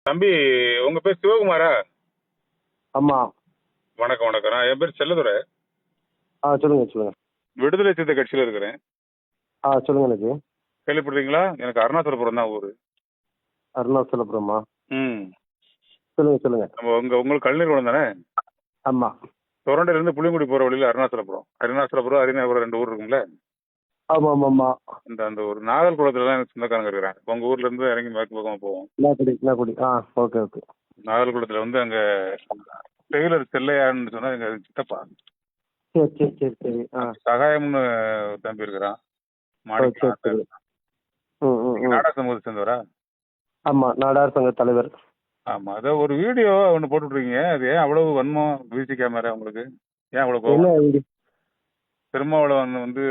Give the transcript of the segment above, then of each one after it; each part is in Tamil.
தம்பி, உங்க பேர் சிவகுமாரா? ஆமா. வணக்கம் வணக்கம். நான் என் பேர் செல்லதுரை. சொல்லுங்க சொல்லுங்க. விடுதலை சிறுத்தை கட்சியில இருக்கிறேன். சொல்லுங்க எனக்கு. கேள்விப்படுறீங்களா? எனக்கு அருணாச்சலபுரம் தான் ஊரு. அருணாச்சலபுரமா? ம். சொல்லுங்க சொல்லுங்க. நம்ம உங்களுக்கு கல்லூரி குளம் தானே? ஆமா. தொரண்டையில இருந்து புளியங்குடி போற வழியில அருணாச்சலபுரம், அரிநாபுரம் 2 ஊர் இருக்குங்களே. ஆமா ஆமா ஆமா. அந்த ஒரு நாகர்குளத்துல தான் எனக்கு சொந்தக்காரங்க இருக்கிறாங்க. உங்க ஊர்ல இருந்து இறங்கி மேற்கு பக்கமா போவோம். நாகுடி. Okay okay. நாகர்குளத்துல வந்து அங்க டெய்லர் செல்லையான்னு சொன்னா எங்க சித்தப்பா. சரி சரி சரி சரி. சகாயம்னு தம்பி இருக்கிறான். சரி சரி. நாடா சமூகத்தை சேர்ந்தவரா? ஆமா, நாடார் சங்க தலைவர். ஆமா, அத ஒரு வீடியோ ஒண்ணு போட்டுருக்கீங்க. அது ஏன் அவ்வளவு வன்மம்? விசி கேமரா உங்களுக்கு ஏன் அவ்வளவு கோவம்? திருமாவளவன் வந்து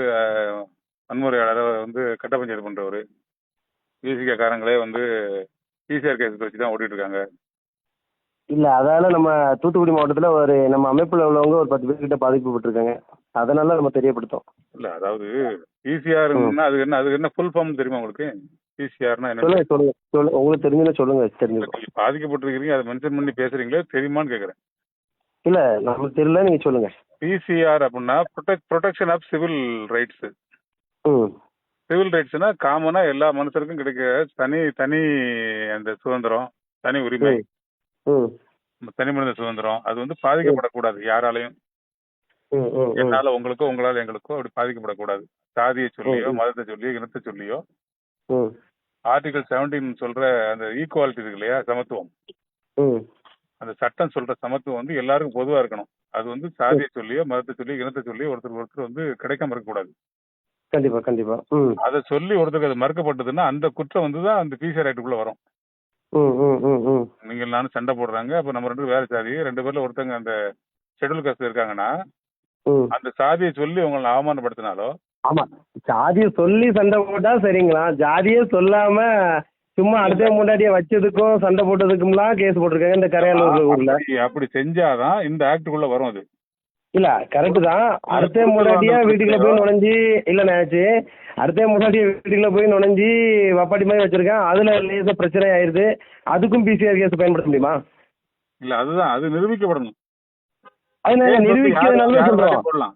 வன்முறையாளரை வந்து கட்ட பஞ்சாயத்து பண்றவரு. விசிகா காரங்களே வந்து பிசிஆர் கேஸ் வச்சு தான் ஓட்டிட்டு இருக்காங்க. இல்ல, அதால நம்ம தூத்துக்குடி மாவட்டத்துல நம்ம அமைப்புல உள்ளவங்க ஒரு 10 பேர் கிட்ட பாதிக்கப்பட்டிருக்காங்க. அதனால நம்ம தெரியப்படுத்தோம். இல்ல, அதாவது பிசிஆர் அதுக்கு என்ன ஃபுல் ஃபார்ம் தெரியுமா உங்களுக்கு? பிசிஆர்னா என்ன? சொல்லுங்க சொல்லுங்க சொல்லுங்க, உங்களுக்கு தெரிஞ்சுன்னா சொல்லுங்க. தெரிஞ்சுக்கோ. பாதிக்கப்பட்டிருக்கீங்க, அதை மென்ஷன் பண்ணி பேசுறீங்களே, தெரியுமான்னு கேக்குறேன். இல்ல, நமக்கு தெரியல, நீங்க சொல்லுங்க. பிசிஆர் அப்படின்னா protection of civil rights. Civil ரைட்ஸ்னா காமனா எல்லா மனுஷருக்கும் கிடைக்கிற தனி தனி அந்த சுதந்திரம், தனி உரிமை, தனி மனித சுதந்திரம், அது வந்து பாதிக்கப்படக்கூடாது யாராலையும். என்னால உங்களுக்கோ உங்களால எங்களுக்கோ அப்படி பாதிக்கப்படக்கூடாது. சாதியை சொல்லியோ, மதத்தை சொல்லியோ, இனத்தை சொல்லியோ. ஆர்டிகல் 17 சொல்ற அந்த ஈக்குவாலிட்டி இருக்கு இல்லையா, சமத்துவம். அந்த சட்டம் சொல்ற சமத்துவம் வந்து எல்லாருக்கும் பொதுவா இருக்கணும். அது வந்து சாதியை சொல்லியோ, மதத்தை சொல்லியோ, இனத்தை சொல்லியோ ஒருத்தர் வந்து கிடைக்காம இருக்கக்கூடாது. கண்டிப்பா கண்டிப்பா. அதை சொல்லி ஒருத்தருக்கு அது மறுக்கப்பட்டதுன்னா அந்த குற்றம் வந்துதான் அந்த பிசிஆர் ஆக்டுக்குள்ள வரும். நீங்க நானும் சண்டை போடுறாங்க, அப்ப நம்ம 2 வேற சாதி, 2 பேர்ல ஒருத்தங்க அந்த ஷெட்யூல் காஸ்ட்ல இருக்காங்கன்னா அந்த சாதியை சொல்லி உங்களை அவமானப்படுத்தினாலோ. ஆமா, ஜாதியை சொல்லி சண்டை போட்டா சரிங்களா? ஜாதியே சொல்லாம சும்மா அடுத்த முன்னாடியே வச்சதுக்கும் சண்டை போட்டதுக்கும்லாம் கேஸ் போட்டிருக்காங்க இந்த கரையாளூர் ஊர்ல. அப்படி செஞ்சாதான் இந்த ஆக்டுக்குள்ள வரும். அது இல்ல, கரெக்ட் தான். அடுத்த முன்னாடியே வீட்டுக்குள்ள போய் நுழைஞ்சி இல்லைனாச்சு, அடுத்த முன்னாடியே வீட்டுக்குள்ள போய் நுழைஞ்சி வப்பாட்டி மாதிரி வச்சிருக்கேன், அதுல லேச பிரச்சனை ஆயிருது. அதுக்கும் பிசிஆர் கேஸ் பயன்படுத்த முடியுமா? இல்ல, அதுதான் அது நிரூபிக்கப்படணும். அது நிரூபிக்கிறதுனால சொல்றோம். போடலாம்.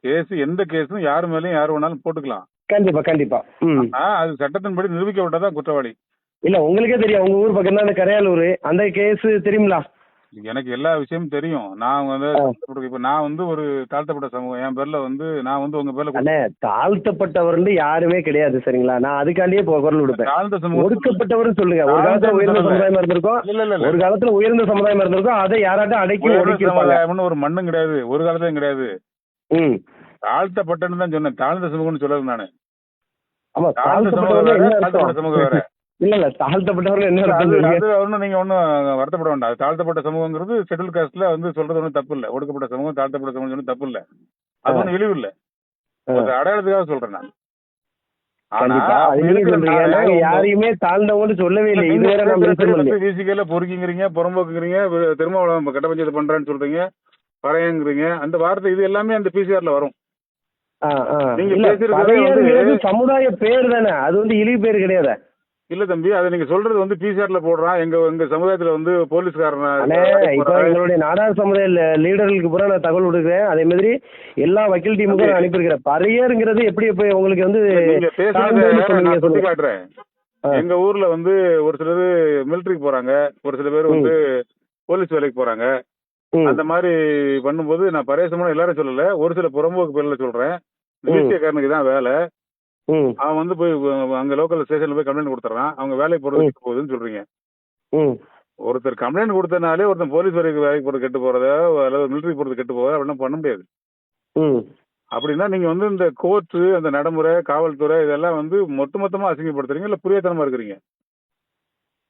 கேஸ் எந்த கேஸும் யாரு மேலயும் யாரு வேணாலும் போட்டுக்கலாம். கண்டிப்பா கண்டிப்பா. அது சட்டத்தின்படி நிரூபிக்கப்பட்டதான் குற்றவாளி. இல்ல, உங்களுக்கே தெரியும், உங்க ஊர் பக்கம் தான் அந்த கரையாலூர், அந்த கேஸ் தெரியுங்களா? எனக்கு எல்லா விஷயமும் தெரியும். நான் வந்து இப்ப நான் வந்து ஒரு தாழ்த்தப்பட்ட சமூகம், என் பேர்ல வந்து நான் வந்து உங்க பேர்ல தாழ்த்தப்பட்டவர் யாருமே கிடையாது சரிங்களா? நான் அதுக்காண்டியே குரல் கொடுப்பேன். தாழ்ந்த சமூகம் ஒடுக்கப்பட்டவர் சொல்லுங்க. ஒரு காலத்துல உயர்ந்த சமுதாயமா இருந்திருக்கும், ஒரு காலத்துல உயர்ந்த சமுதாயமா இருந்திருக்கும், அதை யாராட்டும் அடக்கி சமுதாயம்னு ஒரு மண்ணும் கிடையாது, ஒரு காலத்தையும் கிடையாது. தாழ்த்தப்பட்டன்னு தான் சொன்னேன், தாழ்ந்த சமூகம்னு சொல்லல நானு. ஆமா, தாழ்த்தப்பட்ட சமூகம் வேற. இல்ல தாழ்த்தப்பட்டவர்கள் என்ன ஒன்னும் நீங்க ஒன்னும் வருத்தப்பட வேண்டாம். தாழ்த்தப்பட்ட சமூகங்கிறது ஷெட்யூல் காஸ்ட்ல வந்து சொல்றது ஒன்றும் தப்பு இல்ல. ஒடுக்கப்பட்ட சமூகம், தாழ்த்தப்பட்ட சமூகம் தப்பு இல்ல, அது ஒன்றும் இழிவு இல்ல. அடையாளத்துக்காக சொல்றேன் நான். யாரையுமே தாழ்ந்தவங்க சொல்லவே இல்லை. விசிகல பொறுக்கிங்கிறீங்க, புறம்போக்குங்கிறீங்க, திருமாவளவன் கட்ட பஞ்சாயத்து பண்றான்னு சொல்றீங்க, பறையங்கிறீங்க. அந்த வார்த்தை இது எல்லாமே அந்த பிசிஆர்ல வரும். நீங்க பேசுறது சமுதாய பேர் தானே, அது வந்து இழிவு பேர் கிடையாது. இல்ல தம்பி, அதை நீங்க சொல்றது வந்து பிசிஆர்ல போடுறான். எங்க சமுதாயத்துல வந்து போலீஸ்காரன் இப்ப எங்களுடைய நாடார் சமுதாய லீடர்களுக்கு பூரா நான் தகவல் கொடுக்குறேன். அதே மாதிரி எல்லா வக்கீல் டீமுக்கும் நான் அனுப்பியிருக்கிறேன். பறையருங்கிறது எப்படி உங்களுக்கு வந்து காட்டுறேன். எங்க ஊர்ல வந்து ஒரு சிலர் மிலிட்டரிக்கு போறாங்க, ஒரு சில பேர் வந்து போலீஸ் வேலைக்கு போறாங்க. அந்த மாதிரி பண்ணும்போது நான் பரேசமான எல்லாரும் சொல்லல, ஒரு சில புறம்போக்கு பேர்ல சொல்றேன். காரனுக்கு தான் வேலை, அவன் வந்து போய் அங்க லோக்கல் ஸ்டேஷன்ல போய் கம்ப்ளைண்ட் கொடுத்துறான், அவங்க வேலைக்கு போறது போகுதுன்னு சொல்றீங்க. ஒருத்தர் கம்ப்ளைண்ட் கொடுத்தனாலே ஒருத்தர் போலீஸ் வேலைக்கு போறது கெட்டு போறதோ அல்லது மிலிட்டரி போறது கெட்டு போறதோ அப்படின்னா பண்ண முடியாது. அப்படின்னா நீங்க வந்து இந்த கோர்ட்டு, அந்த நடைமுறை, காவல்துறை இதெல்லாம் வந்து மொத்தமா அசிங்கப்படுத்துறீங்க, இல்ல புரியத்தனமா இருக்கிறீங்க?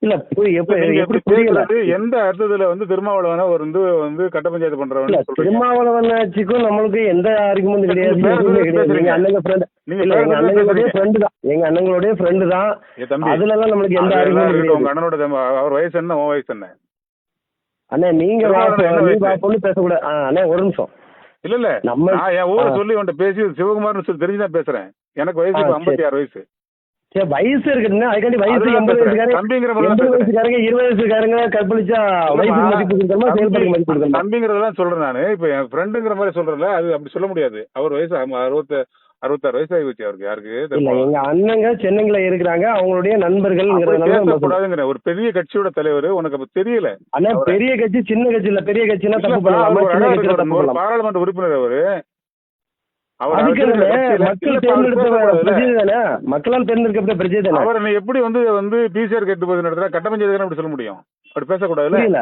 இல்ல, எந்த அர்த்தத்துல வந்து திருமாவளவன வந்து கட்ட பஞ்சாயத்து பண்றவங்க? திருமாவளவனாச்சுக்கும் நம்மளுக்கு எந்த ஆர்குமெண்ட் கிடையாது. எங்க அண்ணங்களுடைய ஃப்ரெண்டு தான். அதுலலாம் நம்மளுக்கு எந்த ஆர்குமெண்ட் கிடையாது. உங்க அண்ணனோட அவர் வயசு என்ன, உன் வயசு என்ன? அண்ணா நீங்க பேசக்கூடாது. அண்ணா ஒரு நிமிஷம். இல்ல நம்ம என் ஊரை சொல்லி உன்ட்ட பேசி சிவகுமார்னு சொல்லி தெரிஞ்சுதான் பேசுறேன். எனக்கு வயசு 56 வயசு. சரி வயசு இருக்குதுன்னா அதுக்காண்டி வயசு அதுதான் 80 பேசுறேன். வயசுக்காரங்க தம்பிங்கிற மாதிரி 80 தான் பேசுறேன். வயசுக்காரங்க 20 வயசுக்காரங்க கற்பழிச்சா வயசுக்கு மதிப்பு கொடுக்கணுமா செயல்பாட்டுக்கு மதிப்பு கொடுக்கணுமா? தம்பிங்கிறதெல்லாம் சொல்றேன் நானு. இப்ப என் ஃப்ரெண்டுங்கிற மாதிரி சொல்றேன்ல, அது அப்படி சொல்ல முடியாது. அவர் வயசு 66 வயசு ஆகி போச்சு அவருக்கு. யாருக்கு இல்ல தெரியுமா? எங்க அண்ணங்க சென்னையில இருக்கிறாங்க, அவங்களுடைய நண்பர்கள்ங்கிறதுனால நம்ம சொல்றோம். பேசக்கூடாதுங்கிற ஒரு பெரிய கட்சியோட தலைவர் உனக்கு அப்ப தெரியல. அண்ணா பெரிய கட்சி சின்ன கட்சி இல்ல, பெரிய கட்சினா தப்பு இல்லப்பா, பண்ணலாமா, அவர் ஒரு சின்ன இடம் கட்சியில இருக்கு, தப்பு ஒரு பண்ணலாம். பாராளுமன்ற உறுப்பினர் அவரு. அவர் அதுக்கு அரசியல் என்ன கட்சியில- மக்கள் இல்லப்பா, அவர் தேர்ந்தெடுத்த பேசக்கூடாதுல்ல. பிரஜை தானே, மக்களால் தேர்ந்தெடுக்கப்பட்ட பிரஜை தானே. அவர் நீ எப்படி வந்து பிசிஆர் கேட்டு போது நடத்துறா கட்ட பஞ்சாயத்து அப்படி சொல்ல முடியும்? அப்படி பேசக்கூடாதுல்ல. புரியல.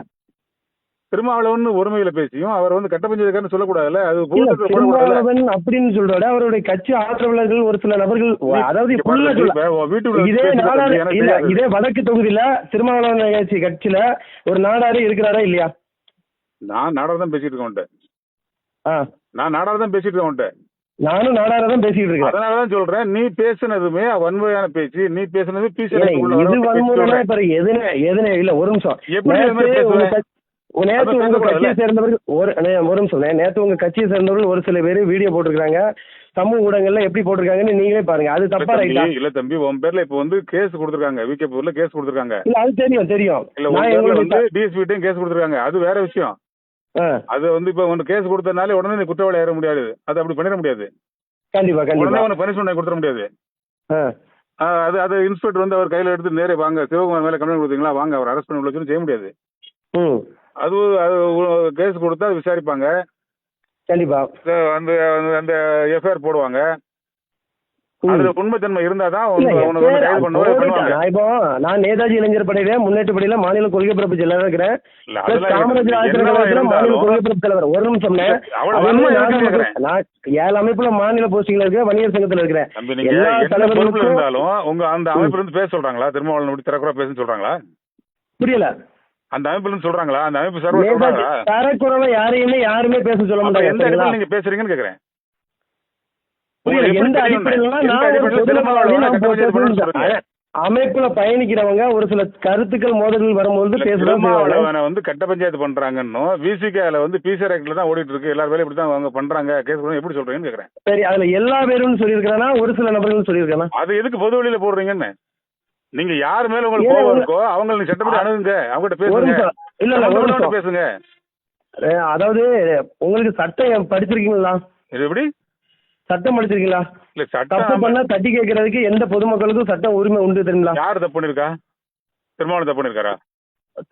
திருமாவளவன் ஒருமையில பேசியும் அவர் வந்து கட்ட பஞ்சாயத்துக்காரன்னு சொல்லக்கூடாதுல்ல. அது இல்ல கூட்டத்துல போடக்கூடாதுல்ல. திருமாவளவன் அப்படின்னு சொல்றத அவருடைய கட்சி ஆதரவாளர்கள் ஒரு சில நபர்கள் அதாவது இங்க full ஆ பாரு, சொல்ல இப்ப உன் வீட்டுக்குள்ள இதே பேசிட்டு நாடாரு தம்பி, எனக்கு இல்ல தெரியாது. இதே வடக்கு தொகுதியில திருமாவளவன் கட்சியில ஒரு நாடாரு இருக்கிறாரா இல்லையா? நான் நாடார் தான் பேசிட்டு இருக்கேன் உன்ட்ட. ஆ, நான் நாடார் தான் பேசிட்டு இருக்கேன் உன்ட்ட. நானும் நாடார தான் பேசிட்டு இருக்கேன். அதனாலதான் சொல்றேன், நீ பேசுனதுமே வன்முறையான பேச்சு, நீ பேசுனது ஏன்னா, இது வன்முறைனா இப்ப எதுனே இல்ல ஒரு நிமிஷம். எப்படி இது மாதிரி நேத்து உங்க பேசுவேன்? நேத்து உங்க பேசக்கூடாதுல்ல. கட்சியை சேர்ந்தவர்கள் ஒரு நிமிஷம் நேத்து உங்க கட்சியை சேர்ந்தவர்கள் ஒரு சில பேர் வீடியோ போட்டிருக்காங்க, சமூக ஊடகங்கள்ல எப்படி போட்டிருக்காங்கன்னு நீங்களே பாருங்க. அது தப்பா ரைட்டா? இல்ல தம்பி, உன் பேர்ல இப்ப வந்து கேஸ் கொடுத்திருக்காங்க, விகேபூர்ல கேஸ் கொடுத்திருக்காங்க. இல்ல அது தெரியும். இல்ல உன் நான் பேர்ல வந்து எங்களுக்கு டிஎஸ்பிட்டையும் கேஸ் கொடுத்திருக்காங்க. அது வேற விஷயம். ஆ, அது வந்து இப்ப உனக்கு கேஸ் கொடுத்தனாலே உடனே நீ குற்றவாளி ஆயிட முடியாது. அது அப்படி பண்ணிட முடியாது. கண்டிப்பா உடனே உனக்கு பனிஷ்மெண்ட் கொடுத்துட முடியாது. ஆ, அது இன்ஸ்பெக்டர் வந்து அவர் கையில எடுத்து நேரே வாங்க சிவகுமார் மேல கம்ப்ளைண்ட் கொடுத்தீங்களா, வாங்க அவர் அரெஸ்ட் பண்ணி உள்ள வச்சுன்னு செய்ய முடியாது. ம், அது கேஸ் கொடுத்தா அது விசாரிப்பாங்க. கண்டிப்பா. அந்த அந்த எஃப்ஐஆர் போடுவாங்க. ம். அதுல உண்மைத்தன்மை இருந்தாதான் இல்ல, உனக்கு வந்து கைது போட்டுட்டேன். பண்ணுவாங்க. நான் நேதாஜி இளைஞர் படையில முன்னேற்ற படையில மாநில கொள்கை பரப்பு செயலரா இருக்கிறேன். இல்ல, Plus அதெல்லாம் காமராஜர் ஆட்சியர் என்னவா கழகத்துல மாநில இருந்தாலும் கொள்கை பரப்பு தலைவர். ஒரு நிமிஷம் அவ்வளவு வன்மை இருக்குன்னு கேக்குறேன். நான் 7 அமைப்புல மாநில போஸ்டிங்ல இருக்கிறேன், வணிகர் சங்கத்துல இருக்கிறேன். தம்பி, நீங்க எல்லா என்ன பொறுப்புல தலைவர்களுக்கும் இருந்தாலும் உங்க அந்த அமைப்புல இருந்து பேச சொல்றாங்களா? திருமாவளவன் இப்படி திறக்குறா பேசுன்னு சொல்றாங்களா? புரியல. அந்த அமைப்புல இருந்து சொல்றாங்களா? அந்த அமைப்பு சர்வர் நேதாஜி சொல்றாங்களா? தரக்குறவ யாருமே பேச சொல்ல அப்ப மாட்டாங்க. எந்த சரிங்களா? அடிப்படையில் நீங்க பேசுறீங்கன்னு கேக்குறேன். புரியல. உங்களுக்கு எந்த எப்படி தெரியும்? அடிப்படையில எந்த நான் ஒரு அடிப்படையில் பொதுநலவாதி, திருமாவளவனை நான் கட்ட பஞ்சாயத்து பண்ணணும்னு சொல்றீங்க? அமைப்புல பயணிக்கிறவங்க ஒரு சில கருத்துக்கள் மோதல்கள் வரும்போது பேசதான் செய்வாங்க. திருமாவளவனை வந்து கட்ட பஞ்சாயத்து பண்றாங்கன்னு விசிகால வந்து பிசிஆர் ஆக்ட்ல தான் ஓடிட்டு இருக்கு. எல்லாரும் வேலையும் இப்படி தான் அவங்க பண்றாங்க. கேஸ் பண்ண எப்படி சொல்றீங்கன்னு கேக்குறேன். சரி, அதுல எல்லா பேரும் சொல்லியிருக்கானா ஒரு சில நபர்கள் சொல்லியிருக்கானா? அது எதுக்கு பொது வழியில போடுறீங்கன்னு? நீங்க யார் மேல உங்களுக்கு ஏன் கோவம் இருக்கோ அவங்களை நீங்க சட்டப்படி அணுகுங்க, அவங்ககிட்ட ஒரு பேசுங்க. நிமிஷம். இல்ல ஒரு சம்பந்தப்பட்டவங்ககிட்ட நிமிஷம். பேசுங்க. அதாவது உங்களுக்கு சட்டம் படிச்சிருக்கீங்களா? இது எப்படி? சட்டம் படிச்சிருக்கீங்களா? இல்ல தப்பு சட்டம் பண்ணா தட்டி கேட்கறதுக்கு எந்த பொதுமக்களுக்கும் சட்ட உரிமை உண்டு தெரியுங்களா? யார் தப்பு பண்ணிருக்கா? திருமாவளவன் தப்பு பண்ணிருக்காரா?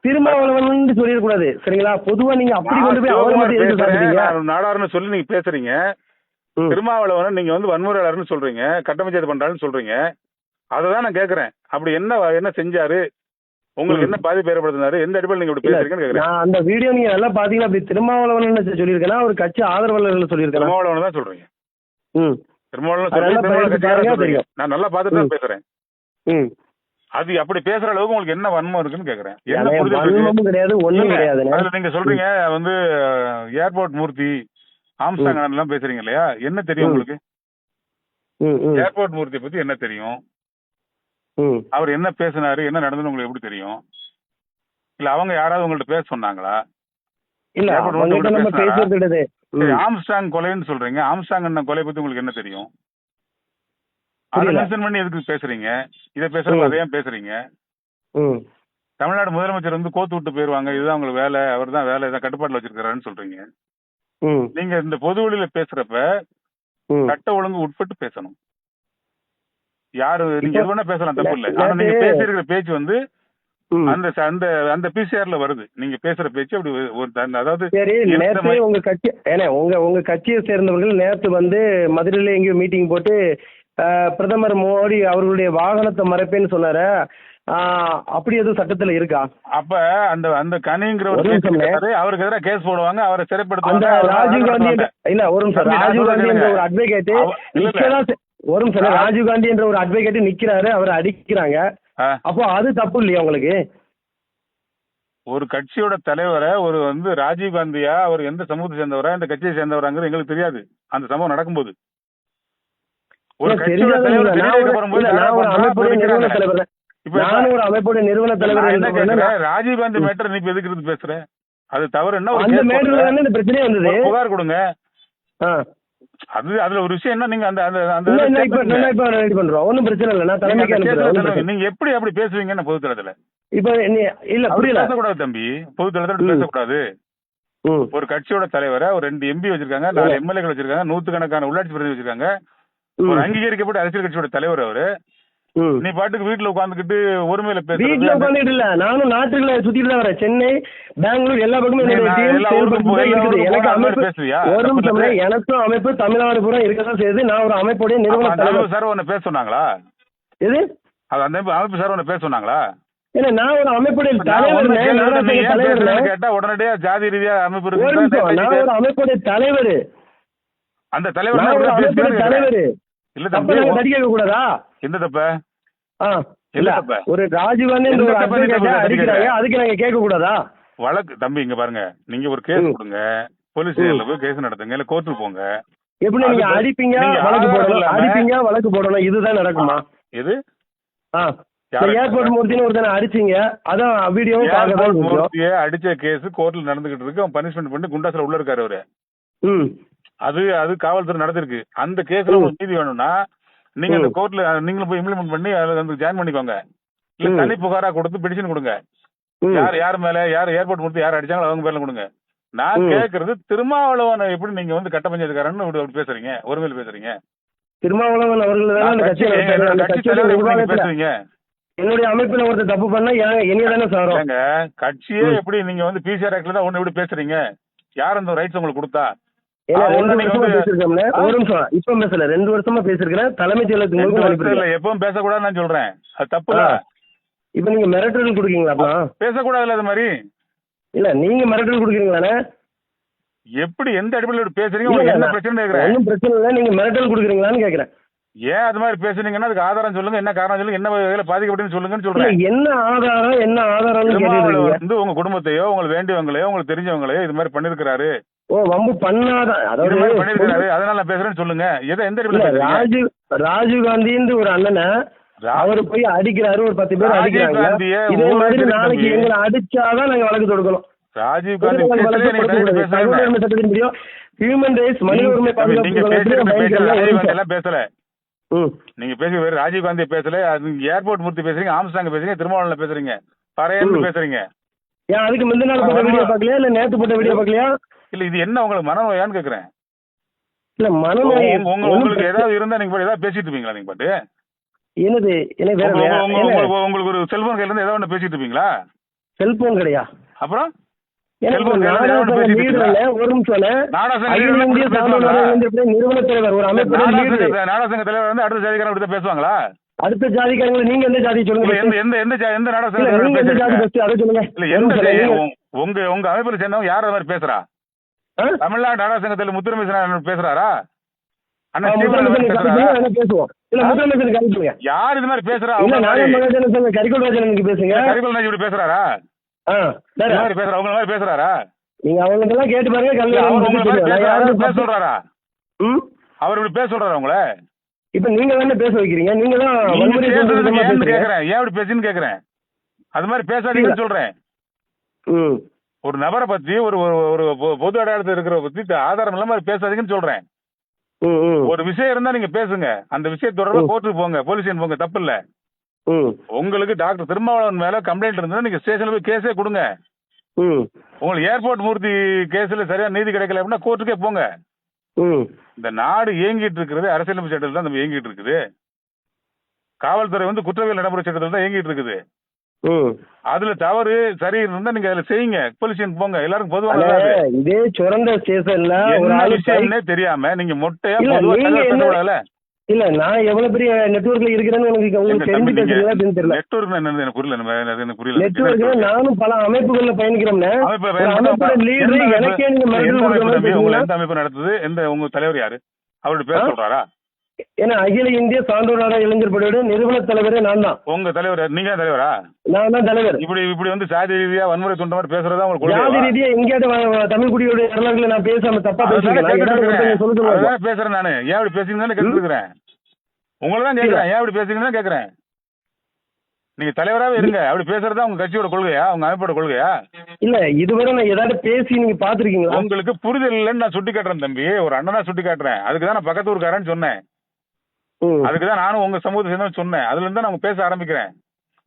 திருமாவளவன் சொல்லிடக்கூடாது சரிங்களா? பொதுவா நீங்க அப்படி கொண்டு போய் அவரை மட்டும் எதுக்கு சாப்பிட்டீங்க? நாடாருன்னு சொல்லி நீங்க பேசுறீங்க. திருமாவளவன் நீங்க வந்து வன்முறையாளர்னு சொல்றீங்க, கட்டமைச்சது பண்றாருன்னு சொல்றீங்க. அததான் நான் கேக்குறேன். அப்படி என்ன செஞ்சாரு, உங்களுக்கு என்ன பாதிப்பு ஏற்படுத்தினாரு, எந்த அடிப்படையில் நீங்க இப்படி பேசுறீங்கன்னு கேக்குறேன். நான் அந்த வீடியோ நீங்க நல்லா பாத்தீங்கன்னா அப்படி திருமாவளவன் சொல்லியிருக்கேன்னா ஒரு கட்சி ஆதரவாளர்கள் சொல்லியிருக்கேன். திருமாவளவன் தான் சொல்றீங்க. ம், திருமாவளவன் அதெல்லாம் சொல்லி திருமாவளவன் பாருங்க, கட்சிக்காரன் சொல்றீங்க. தெரியும். நான் நல்லா பார்த்துட்டு தான் பேசுறேன். ம். அது அப்படி பேசுற அளவுக்கு உங்களுக்கு என்ன வன்மம் இருக்குன்னு கேக்குறேன். என்ன எனக்கு புரிதல் இருக்கு? வன்மமும் கிடையாது, ஒண்ணும் இல்ல, கிடையாதுண்ணே. அதுல நீங்க சொல்றீங்க வந்து ஏர்போர்ட் மூர்த்தி ஆம்ஸ்டாங் எல்லாம் பேசுறீங்க இல்லையா? என்ன தெரியும் உங்களுக்கு? ம், ம், ஏர்போர்ட் மூர்த்தியை பத்தி என்ன தெரியும்? ம். அவர் என்ன பேசினாரு, என்ன நடந்ததுன்னு உங்களுக்கு எப்படி தெரியும்? இல்ல அவங்க யாராவது உங்கள்ட்ட பேச சொன்னாங்களா? இல்ல ஏர்போர்ட் அவங்ககிட்ட மூர்த்தி நம்ம பேசினாரா? பேசுறது கிடையாது. சரி, ஆம்ஸ்டாங் கொலைன்னு சொல்றீங்க. ஆம்ஸ்டாங் அண்ணன் கொலை பத்தி உங்களுக்கு என்ன தெரியும்? அதை புரியல. மென்ஷன் பண்ணி எதுக்கு பேசுறீங்க? இதை பேசுறப்ப அதை ஏன் பேசுறீங்க? ம். தமிழ்நாடு முதலமைச்சர் வந்து கோத்து விட்டு போயிருவாங்க, இதுதான் உங்களுக்கு வேலை, அவர் தான் வேலை, இதான் கட்டுப்பாட்டுல வச்சிருக்காருன்னு சொல்றீங்க. ம். நீங்க இந்த பொது வழியில பேசுறப்ப ம். சட்ட ஒழுங்கு உட்பட்டு பேசணும். யாரு நீங்க இப்போ எது வேணா பேசலாம், தப்பு இல்ல. ஆனா நீங்க நேத்து- பேசியிருக்கிற பேச்சு வந்து ம். அந்த அந்த அந்த பிசிஆர்ல வருது. நீங்க பேசுற பேச்சு அப்படி அதாவது சரி, இந்த நேத்து மாதிரி- உங்க கட்சி உங்க கட்சியை சேர்ந்தவர்கள் நேத்து வந்து மதுரையில எங்கேயோ மீட்டிங் போட்டு பிரதமர் மோடி அவர்களுடைய வாகனத்தை மறைப்பேன்னு சொன்னாரு. அப்படி எதுவும் சட்டத்துல இருக்கா? அப்ப அந்த அந்த கனிங்கிற ஒரு ஒரு நிமிஷம் அவருக்கு எதிராக கேஸ் போடுவாங்க, அவரை அந்த சிறைப்படுத்துவாங்க. ராஜீவ் காந்தி இல்ல ஒரு நிமிஷம், தம்பி, நான் ராஜீவ் சொல்றேன் காந்தி என்ற கேளுங்க. ஒரு அட்வொகேட் இல்ல, இல்ல. ஒரு நிமிஷம், ராஜீவ் காந்தி என்ற ஒரு அட்வொகேட் நிக்கிறாரு, அவரை அடிக்கிறாங்க. அப்போ அது தப்பு இல்லையா உங்களுக்கு? ஒரு கட்சியோட தலைவரை ஒரு வந்து ராஜீவ் காந்தியா, அவர் எந்த சமூகத்தை சேர்ந்தவரா, இந்த கட்சியை சேர்ந்தவராங்கிறது எங்களுக்கு தெரியாது அந்த சம்பவம் நடக்கும்போது. ஒரு கட்சியோட தலைவர் திடீர்னு வரும்போது நான் ஒரு அமைப்புடைய நிறுவன தலைவர், இப்ப நானும் ஒரு அமைப்புடைய நிறுவன நான் தலைவர் என்ன என்ற கேக்குறேன், ராஜீவ் காந்தி மேட்டர் நீ இப்ப எதுக்கு இருந்து பேசுற? அது தவறு என்ன? ஒரு அந்த case மேட்டர்ல போடுங்க. தானே இந்த பிரச்சனையே வந்தது. ஒரு புகார் கொடுங்க. ஆ. அதுல ஒரு விஷயம் என்ன, நீங்க அந்த அந்த அந்த இல்ல இதுல இப்ப கேட்குறீங்க. நான் இப்ப ரெடி பண்றோம், ஒன்றும் பிரச்சனை இல்லை, நான் நீங்க தலைமைக்கு அந்த அனுப்புறேன், கேஸ்ல ஒன்றும் சொல்லுங்க. பிரச்சனை. நீங்க எப்படி அப்படி பேசுவீங்கன்னு பொதுத்தளத்துல இப்ப இல்ல அப்படி புரியல. பேசக்கூடாது தம்பி. பொதுத்தளத்துல பேசக்கூடாது. ம் ஒரு கட்சியோட தலைவரை ஒரு 2 எம்பி வச்சிருக்காங்க, 4 எம்எல்ஏக்கள் வச்சிருக்காங்க, 100கணக்கான உள்ளாட்சி பிரதிநிதி வச்சிருக்காங்க. ஒரு அங்கீகரிக்கப்பட்ட அரசியல் கட்சியோட தலைவர் அவரு. ம் நீ பாட்டுக்கு வீட்டுல உட்காந்துக்கிட்டு ஒருமையில வீட்டுல பேசுறது, உட்காந்துட்டு இல்ல, நானும் நாட்டுல சுத்திட்டு தான் வரேன். சென்னை, பெங்களூர் எல்லா பக்கமும் நீ என்னுடைய நான் டீம் எல்லா ஊருக்கும் செயல்பட்டு தான் எல்லா இருக்குது. ஊருக்கும் எனக்கு போனா அந்த மாதிரி அமைப்பு பேசுவியா? ஒரு தப்பு நிமிஷம், இல்ல. எனக்கும் அமைப்பு தமிழ்நாடு பூரா இருக்கதான் செய்யுது. நான் ஒரு அமைப்புடைய அப்ப நிறுவன அந்த தலைவர். அமைப்பு சார் உன்னை பேச சொன்னாங்களா? எது? அந்த அமைப்பு சார் உன்னை பேச சொன்னாங்களா? ஏன்னா நான் ஒரு அமைப்புடைய நான் தலைவர், ஒண்ணு கேள்வி நீ நாடாளுமன்ற ஏன் தலைவர். பேசுறேன்னு கேட்டா உடனடியா ஜாதி ரீதியா அமைப்பு ஒரு நிமிஷம், நான் இருக்கு. ஒரு அமைப்புடைய தலைவர். அந்த தலைவர் நான் ஒரு அமைப்புடைய தலைவர். இல்ல தப்ப தம்பி, நாங்க தட்டி கேட்க கூடாதா? எந்த தப்ப? ஆ, என்ன இல்ல தப்பு? ஒரு ராஜீவ்காந்தி எந்த ஒரு தப்பை நீ advocate தட்டி அடிக்கிறாங்க, கேட்கிற? அதுக்கு நாங்க கேட்க கூடாதா? வழக்கு தம்பி இங்க பாருங்க, நீங்க ஒரு கேஸ் கொடுங்க, போலீஸ் ஸ்டேஷன்ல போய் கேஸ் நடத்துங்க, இல்ல கோர்ட்டுக்கு போங்க. எப்படி நீங்க அது அடிப்பீங்க, நீங்க வழக்கு ஆதாரம் போடணும், இல்லாம- அடிப்பீங்க, வழக்கு போடணும், இதுதான் நடக்குமா? எது? ஆ, யாரை ஏர்போர்ட் மூர்த்தின்னு ஒருத்தனை அடிச்சீங்க, அதான் வீடியோவும் பார்க்கதான் ஏர்போர்ட் முடியும். மூர்த்தியை அடிச்ச கேஸ் கோர்ட்ல நடந்துகிட்டு இருக்கு. அவன் பனிஷ்மெண்ட் பண்ணி குண்டாசுல உள்ள இருக்காரு அவரு. ம் அது அது காவல்துறை நடந்திருக்கு. அந்த கேஸ்ல உங்களுக்கு நீதி வேணும்னா நீங்க அந்த கோர்ட்ல நீங்களும் போய் இம்ப்ளிமெண்ட் பண்ணி அதுல வந்து ஜாயின் பண்ணிக்கோங்க. இல்ல தனி புகாரா கொடுத்து பெட்டிஷன் கொடுங்க. யார் மேல யார் ஏர்போர்ட் மூர்த்தி யார் அடிச்சாங்களோ அவங்க பேர்ல கொடுங்க. நான் கேக்குறது திருமாவளவனை எப்படி நீங்க வந்து கட்ட பஞ்சாயத்துக்காரன்னு அப்படி பேசுறீங்க, ஒருமையில பேசுறீங்க. திருமாவளவன் அவர்கள் தான் அந்த கட்சி கட்சியில இருக்காரு. அந்த கட்சி கட்சியோட தலைவர் எப்படி நீங்க நிர்வாகத்துல பேசுவீங்க? என்னுடைய அமைப்புல ஒருத்தர் தப்பு பண்ணா என்னைய தானே சாரும். ஏங்க, கட்சியே எப்படி நீங்க வந்து பிசிஆர் ஆக்ட்ல தான் ஒண்ணு எப்படி பேசுறீங்க? யார் அந்த ரைட்ஸ் உங்களுக்கு கொடுத்தா? ஏன்னா அவங்க 2 நீங்க வருஷமா வந்து- பேசிருக்கோம்ல, ஒரு நிமிஷம், இப்ப பேசல, 2 வருஷமா பேசிருக்கிறேன், தலைமைச் செயலகத்துக்கு ரெண்டு முழுக்க வருஷம் இல்ல, அனுப்பிடுறேன். எப்பவும் பேசக்கூடாதுன்னு நான் சொல்றேன். அது தப்பு இல்ல. இப்ப நீங்க மிரட்டல் கொடுக்கீங்களா? அப்பலாம் பேசக்கூடாதுல்ல அது மாதிரி. இல்ல, நீங்க மிரட்டல் கொடுக்குறீங்களாண்ணே? எப்படி எந்த அடிப்படையில் இப்படி பேசுறீங்க? உங்களுக்கு என்ன பிரச்சனை கேக்குறேன்? ஒன்றும் பிரச்சனை இல்லை, நீங்க மிரட்டல் கொடுக்குறீங்களான்னு கேக்குறேன். ஏன் அது மாதிரி பேசுனீங்கன்னா அதுக்கு ஆதாரம் சொல்லுங்க, என்ன காரணம் சொல்லுங்க, என்ன வகையில பாதிக்கப்பட்டுன்னு சொல்லுங்கன்னு இல்ல, சொல்றேன். என்ன ஆதாரம்னு கேட்டுருக்கீங்க. திருமாவளவன் வந்து உங்க குடும்பத்தையோ உங்களுக்கு வேண்டியவங்களையோ உங்களுக்கு தெரிஞ்சவங்களையோ இது மாதிரி பண்ணிருக்காரு, ஓ, வம்பு பண்ணாத, இது அதாவது மாதிரி பண்ணிருக்காரு, அதனால நான் பேசுறேன்னு சொல்லுங்க. எந்த இல்ல, அடிப்படையில் பேசுறீங்க? ராஜீவ் காந்தின்னு ஒரு அண்ணனை அவரு போய் அடிக்கிறாரு, ஒரு 10 பேர் ராஜீவ் அடிக்கிறாங்க. காந்திய இதே ஊரே மாதிரி தெரியும் நாளைக்கு தம்பி. எங்களை அடிச்சாதான் நாங்க வழக்கு தொடுக்கணும். ராஜீவ் காந்தி கேஸ்லயே நீங்க தனியா பேசுறீங்க. தகவல் உரிமை சட்டத்தின் முடியும், ஹியூமன் ரைட்ஸ் மனித உரிமை நீங்க பேசுறது ராஜீவ் காந்தி எல்லாம் பேசல. ம் நீங்க பேசுற வேற ராஜீவ் காந்தி பேசல, அது ஏர்போர்ட் மூர்த்தி பேசுறீங்க, ஆம்ஸ்டாங் பேசுறீங்க, திருமாவளவன் பேசுறீங்க, பறையன்னு பேசுறீங்க. ஏன் அதுக்கு முந்தின நாள் போட்ட வீடியோ பார்க்கலையா, இல்ல நேத்து போட்ட வீடியோ பார்க்கலையா? இல்ல இது என்ன உங்களுக்கு மனநோயான்னு கேக்குறேன். இல்ல மனநோய் உங்களுக்கு ஏதாவது இருந்தா நீங்க பாட்டு ஏதாவது பேசிட்டு இருப்பீங்களா? நீங்க பாட்டு என்னது என்ன வேற உங்களுக்கு ஒரு செல்போன் கையில இருந்து ஏதாவது ஒண்ணு பேசிட்டு இருப்பீங்களா? செல்போன் கிடையா? அப்புறம் எனக்கு செல்போன் கையில இருந்து ஏதாவது ஒண்ணு பேசிட்டு லீடர் இருக்கீங்களா? இல்ல, ஒரு நிமிஷம். நாடாசங்க அகில leader இந்திய வந்து சான்றோர் பேசுவாங்களா? நலன் நிறுவன தலைவர், ஒரு அமைப்பு லீடர். நாடாசங்க தலைவர் வந்து அடுத்த ஜாதிக்காரன் அப்படி தான் பேசுவாங்களா? அடுத்த ஜாதிக்காரங்க நீங்க எந்த ஜாதி சொல்லுங்க. எந்த எந்த எந்த எந்த நாடாசங்க இல்ல, நீங்க எந்த ஜாதி தலைவர் ஃபர்ஸ்ட் அதை சொல்லுங்க. இல்ல எந்த உங்க அமைப்புல சேர்ந்தவங்க யார் அது மாதிரி பேசுறா? தமிழ்நாடு நாடக சங்கத்தில் முத்துரமேசன் பேசுறாரா? அண்ணா ஸ்டீபன் பேசுறாரா? பேசுவோம். இல்ல, முத்துரமேசனுக்கு அனுப்புங்க. யார் இது மாதிரி பேசுறா? இல்ல, நாகமகேசன் கரிகோல் ராஜனுக்கு பேசுங்க. கரிகோல் ராஜ் இப்படி பேசுறாரா? வேற இந்த மாதிரி பேசுறா, உங்க மாதிரி பேசுறாரா? நீங்க அவங்களுக்கு எல்லாம் கேட்டு பாருங்க. அவர் உங்களை மாதிரி பேசுறாரா? பேச கல்யாணம் சொல்றாரா? அவர் இப்படி பேச சொல்றாரா உங்கள? இப்ப நீங்க தானே பேச வைக்கிறீங்க, நீங்க தான் நீங்க வன்முறை பேசுறது தூண்டுதலா ஏன்னு பேசுறீங்க. கேக்குறேன், ஏன் இப்படி பேசுன்னு கேக்குறேன். அது மாதிரி பேசாதீங்கன்னு சொல்றேன். ம் ஒரு நபரை பத்தி ஒரு ஒரு பொது அடையாளத்தில் இருக்கிற பத்தி ஆதாரம் இல்லாம பேசாதீங்கன்னு சொல்றேன். ம் ம் ஒரு விஷயம் இருந்தா நீங்க பேசுங்க, அந்த விஷயம் தொடர்பா கோர்ட்டுக்கு போங்க, போலீஸ் ஸ்டேஷன் போங்க, தப்பு இல்ல. ம் உங்களுக்கு டாக்டர் திருமாவளவன் மேல கம்ப்ளைண்ட் இருந்தா நீங்க ஸ்டேஷன்ல போய் கேஸே கொடுங்க. ம் உங்களுக்கு ஏர்போர்ட் மூர்த்தி கேஸ்ல சரியா நீதி கிடைக்கல அப்படின்னா கோர்ட்டுக்கே போங்க. ம் இந்த நாடு இயங்கிட்டு இருக்கிறது அரசியலமைப்பு சட்டத்தில் தான் நம்ம இயங்கிட்டு இருக்குது. காவல்துறை வந்து குற்றவியல் நடைமுறை சட்டத்தில் தான் இயங்கிட்டு இருக்குது. ம் அதுல தவறு சரி இருந்தா நீங்க அதுல செய்யுங்க, போலீஸ் ஸ்டேஷன் போங்க, எல்லாருக்கும் பொதுவான இதே சுரண்ட ஸ்டேஷன்ல ஒரு என்ன ஆளு விஷயம்னே தெரியாம நீங்க மொட்டையா இல்ல, பொதுவா நீங்க தகவல் என்ன- பேசக்கூடாதுல்ல. இல்ல, நான் எவ்வளவு பெரிய நெட்வொர்க்ல இருக்கிறேன்னு உங்களுக்கு தெரிஞ்சு பேசுறீங்களா அப்படின்னு தெரியல. நெட்வொர்க் என்னன்னு எனக்கு புரியல. எனக்கு புரியல. நெட்வொர்க்ல நானும் பல அமைப்புகள்ல பயணிக்கிறோம்னா அமைப்பு அமைப்போட லீடர் எனக்கே நீங்க மிரட்டல் கொடுக்குற மாதிரி உங்களை பேசுறீங்களா? எந்த அமைப்பு நடத்துது? எந்த உங்க தலைவர் யாரு? அவருடைய பேர் சொல்றாரா? ஏன்னா அகில இந்திய சான்றோர் நாடக இளைஞர் படையோட நிறுவன தலைவரே நான் தான். உங்க தலைவர் நீங்க தலைவரா? நான் தான் தலைவர். இப்படி இப்படி வந்து சாதி ரீதியா வன்முறை தூண்ட மாதிரி பேசுறதா உங்களுக்கு ஜாதி கொள்கையா? ரீதியா எங்கேயாவது தமிழ் குடியோட வரலாறுல நான் பேசாம தப்பா பேசுறேன். சொல்லுங்க. அதான் பேசுறேன் நானு. ஏன் இப்படி பேசுறீங்கன்னு கேட்டுருக்கிறேன். உங்களை தான் கேட்கிறேன், ஏன் இப்படி பேசுறீங்கன்னு கேட்கிறேன். நீங்க தலைவராவே இருங்க, அப்படி பேசுறதா உங்க கட்சியோட கொள்கையா, உங்க அமைப்போட கொள்கையா? இல்ல இதுவரை நான் ஏதாவது பேசி நீங்க பாத்துருக்கீங்களா? உங்களுக்கு புரிதல் இல்லைன்னு நான் சுட்டி காட்டுறேன் தம்பி, ஒரு அண்ணனா சுட்டி காட்டுறேன். அதுக்கு தான் நான் பக்கத்து ஊருக்காரன்னு சொன்னேன். அதுக்கு தான் நானும் உங்க சமூகத்தை சேர்ந்தவன் சொன்னேன். அதுல இருந்து தான் நான் பேச ஆரம்பிக்கிறேன்.